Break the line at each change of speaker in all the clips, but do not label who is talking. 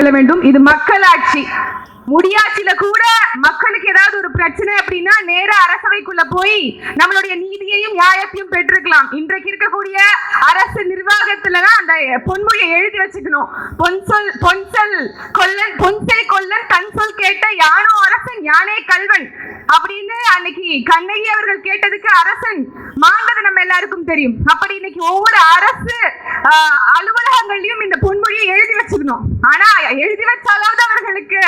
வேண்டும். இது மக்களாட்சி. முடியாட்சியில கூட மக்களுக்கு ஏதாவது ஒரு பிரச்சனை அப்படின்னா நேர அரசவைக்குள்ள போய் நம்மளுடைய நீதியையும் நியாயத்தையும் பெற்றிருக்கலாம். இன்றைக்கு இருக்கக்கூடிய அரசு நிர்வாகத்துலதான் அந்த பொன்மொழியை எழுதி வச்சுக்கணும். பொன்சை கொல்லன் தன் சொல் கேட்ட யானோ அரசன் யானே கல்வன் அப்படின்னு அன்னைக்கு கண்ணகி அவர்கள் கேட்டதுக்கு அரசன் மாண்டது நம்ம எல்லாருக்கும் தெரியும். அப்படி இன்னைக்கு ஒவ்வொரு அரசு அலுவலகங்களையும் இந்த பொன்மொழியை எழுதி வச்சுக்கணும். ஆனா எழுதி வச்சாலாவது அவர்களுக்கு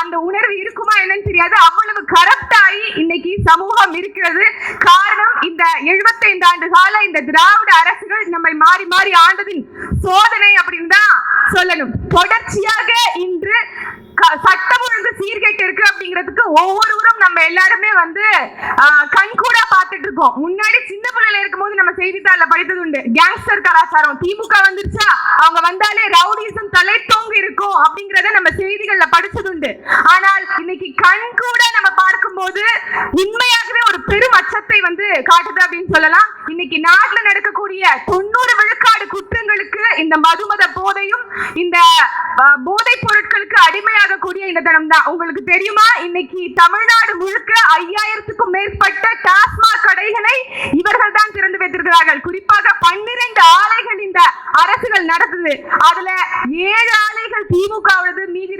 அந்த உணர்வு இருக்குமா என்னன்னு தெரியாது. அவ்வளவு கரப்ட் ஆகி இன்னைக்கு சமூகம் இருக்கிறது. காரணம் இந்த 75 ஆண்டு கால இந்த திராவிட அரசுகள் நம்மை மாறி மாறி ஆண்டதின் சோதனை அப்படின்னு தான் சொல்லணும். தொடர்ச்சியாக இன்று சட்டம் ஒழுங்கு சீர்கேட்டு இருக்கு அப்படிங்கிறதுக்கு ஒவ்வொருவரும் நம்ம எல்லாருமே கண்கூட பார்த்துட்டு இருக்கோம். முன்னாடி சின்ன பிள்ளைல இருக்கும்போது நம்ம செய்தித்தாள்ல படித்தது உண்டு. கேங்ஸ்டர் கலாச்சாரம் திமுக வந்துருச்சா அவங்க வந்தாலே ரவுடிசம் தலை தோங்கி இருக்கும் அப்படிங்கறத நம்ம செய்திகள்ல படிச்சது உண்டு. ஆனால் இன்னைக்கு கண்கூட நம்ம பார்க்கும்போது உண்மையாகவே ஒரு பெரும் அச்சத்தை காட்டுது அப்படின்னு சொல்லலாம். இன்னைக்கு நாட்டுல நடக்கக்கூடிய 90 விழுக்காடு குற்றங்களுக்கு இந்த மதுமத போதையும் இந்த போதை பொருட்களுக்கு அடிமையாக கூடிய இந்த தனம் தான். உங்களுக்கு தெரியுமா, இன்னைக்கு தமிழ்நாடு முழுக்க 5000க்கும் மேற்பட்ட டாஸ்மாக் கடைகளை இவர்கள் தான் திறந்து வைத்திருக்கிறார்கள். குறிப்பாக 12 ஆலைகள் இந்த அரசுகள் நடத்துது. அதுல 7 ஆலைகள் திமுகவுடையது, மீதி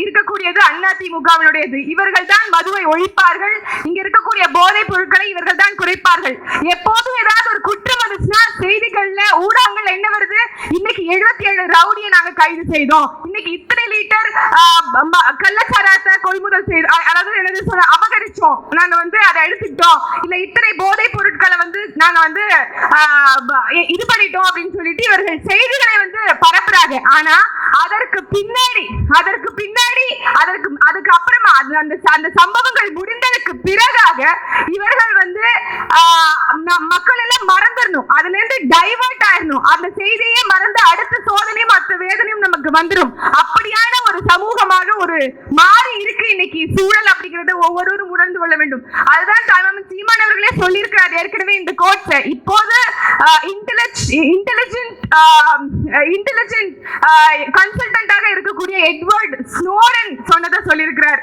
இருக்கக்கூடியது அண்ணா திமுகவினுடையது. இவர்கள் தான் மதுவை ஒழிப்பார்கள். இங்க இருக்கக்கூடிய போதைப் பொருட்களை இவர்கள் தான் குறைப்பார்கள். எப்போதும் ஏதாவது ஒரு குற்றம் வந்துச்சுன்னா செய்திகள்ல ஊடகங்கள் என்ன வருது, இன்னைக்கு 77 ரவுடியை நாங்க கைது செய்தோம், இன்னைக்கு இத்தனை லிட்டர் கள்ளச்சாராயத்தை கொள்முதல் செய்தோம், அதாவது என்னது அபகரிச்சோம், நாங்க அதை எடுத்துக்கிட்டோம், இல்ல இத்தனை போதைப் பொருட்களை நாங்க இது பண்ணிட்டோம் அப்படின்னு சொல்லிட்டு இவர்கள் செய்திகளை பரப்புறாங்க. ஆனா அதற்கு பின்னாடி அதுக்கு அப்புறமா அந்த சம்பவங்கள் முடிந்ததுக்கு பிறகாக இவர்கள் மக்கள் எல்லாம் மறந்துடணும், அதுல இருந்து டைவர்ட் ஆயிடணும், அந்த செய்தியே மறந்து அடுத்த சோதனையும் அடுத்த வேதனையும் நமக்கு வந்துடும். அப்படியான ஒரு சமூகமாக ஒரு மாறி இருக்கு இன்னைக்கு சூழல் அப்படிங்கறத ஒவ்வொருவரும் உணர்ந்து கொள்ள வேண்டும். அதுதான் தலைவர் சீமான் அவர்களே சொல்லியிருக்கிறார் ஏற்கனவே இந்த கோட்ஸை. இப்போது இன்டெலிஜென்ட் கன்சல்டன்டாக இருக்கக்கூடிய எட்வர்ட் ஸ்னோடன் சொன்னதை சொல்லியிருக்கிறார்.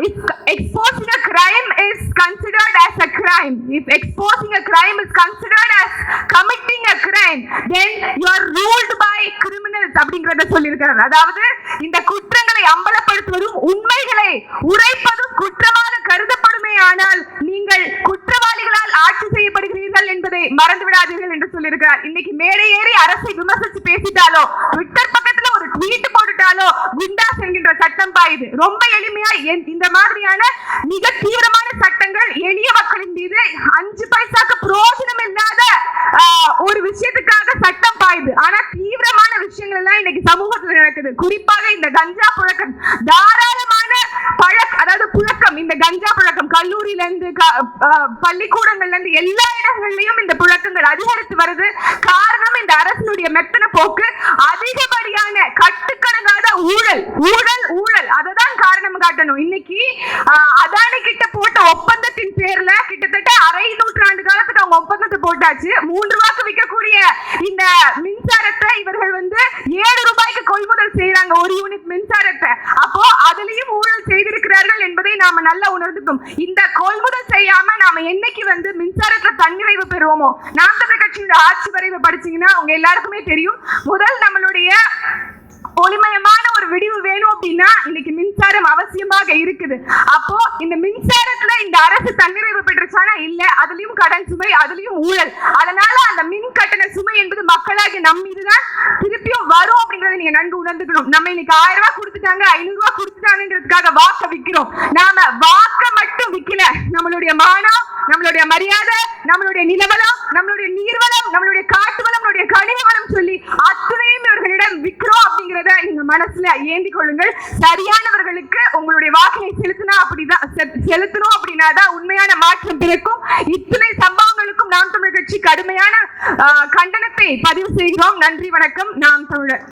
If exposing a crime is considered as a crime, if exposing a crime is considered as committing a crime, then you are ruled by criminals அப்படிங்கறத சொல்லியிருக்கிறார். அதாவது இந்த குற்றங்களை அம்பலப்படுத்துவதும் உண்மைகளை உரைப்பதும் குற்றமாக கருதப்படுமே, ஆனால் நீங்கள் குற்றவாளிகளால் ஆட்சி செய்யப்படுகிறீர்கள் என்பதை மறந்து விடாதீர்கள் என்று சொல்லியிருக்கிறார். இன்னைக்கு மேடை ஏறி அரசை விமர்சித்து பேசிட்டாலோ, ட்விட்டர் பக்கத்துல ஒரு ட்வீட் போட்டுட்டாலோ குண்டாஸ் என்கின்ற சட்டம் பாயுது. ரொம்ப எளிமையா இந்த மாதிரியான மிக தீவிரமான சட்டங்கள் எளிய மக்களின் மீது 5 பைசாக்கு பிரயோஜனம் இல்லாத ஒரு விஷயத்துக்காக சட்டம் பாயுது. ஆனா தீவிரமான விஷயங்கள் எல்லாம் இன்னைக்கு சமூகத்தில் நடக்குது. குறிப்பாக இந்த கஞ்சா புழக்கம், தாராளமான புழக்கம், இந்த கஞ்சா புழக்கம் கல்லூரியில இருந்து பள்ளிக்கூடங்கள்ல இருந்து எல்லா இடங்கள்லயும் இந்த புழக்கங்கள் அதிகரித்து வருது. காரணம் இந்த அரசினுடைய மெத்தன போக்கு, அதிகப்படியான கட்டுக்கடங்காத ஊழல் ஊழல் ஊழல் அததான் காரணம் காட்டணும். இன்னைக்கு அதானி கிட்ட போட்ட ஒப்பந்தத்தின் பேர்ல கிட்டத்தட்ட அரை நூற்றாண்டு காலத்துக்கு அவங்க ஒப்பந்தத்தை போட்டாச்சு. 3 ரூபாய்க்கு விற்கக்கூடிய இந்த மின்சாரத்தை இவர்கள் 7 ரூபாய்க்கு கொள்முதல் செய்யறாங்க ஒரு யூனிட் மின்சாரத்தை. அப்போ அதுலயும் ஊழல் செய்திருக்கிறார்கள் என்பதை நாம நல்லா உணர்ந்துக்கும். இந்த கொள்முதல் செய்யாம நாம என்னைக்கு மின்சாரத்துல தன்னிறைவு பெறுவோமோ, நாம் தமிழர் கட்சியோட ஆட்சி வரைவு படிச்சீங்கன்னா உங்க எல்லாருக்குமே தெரியும். முதல் நம்மளுடைய ஒளிமயமான ஒரு விடிவு வேணும் அப்படின்னா இன்னைக்கு மின்சாரம் அவசியமாக இருக்குது. அப்போ இந்த மின்சாரத்துல இந்த அரசு தன்னிறைவு பெற்றுச்சானா இல்ல, அதுலயும் கடன் சுமை, அதுலயும் ஊழல். அதனால அந்த மின் கட்டண சுமை என்பது மக்களாகி நம் மீதுதான் திருப்பியும் வரும் அப்படிங்கறத நீங்க நன்கு உணர்ந்துக்கணும். நம்ம இன்னைக்கு 1000 ரூபாய் கொடுத்துட்டாங்க, 500 ரூபாய் கொடுத்துட்டாங்கிறதுக்காக வாக்க விக்கிறோம். நாம வாக்க மட்டும் விக்கல, நம்மளுடைய மானம், நம்மளுடைய மரியாதை, நம்மளுடைய நிலவளம், நம்மளுடைய நீர்வளம், நம்மளுடைய காட்டு வளம், நம்மளுடைய கனிம வளம் சொல்லி அத்துணையும் இவர்களிடம் விக்கிறோம் அப்படிங்கறத நீங்க மனசுல ஏந்தி கொள்ளுங்கள். சரியானவர்களுக்கு உங்களுடைய வாக்கினை செலுத்தணும் அப்படின்னாதான் உண்மையான மாற்றம் பிறக்கும். இத்தனை சம்பவங்களுக்கும் நாம் தமிழர் கட்சி கடுமையான கண்டனத்தை பதிவு செய்கிறோம். நன்றி, வணக்கம். நாம் தமிழர்.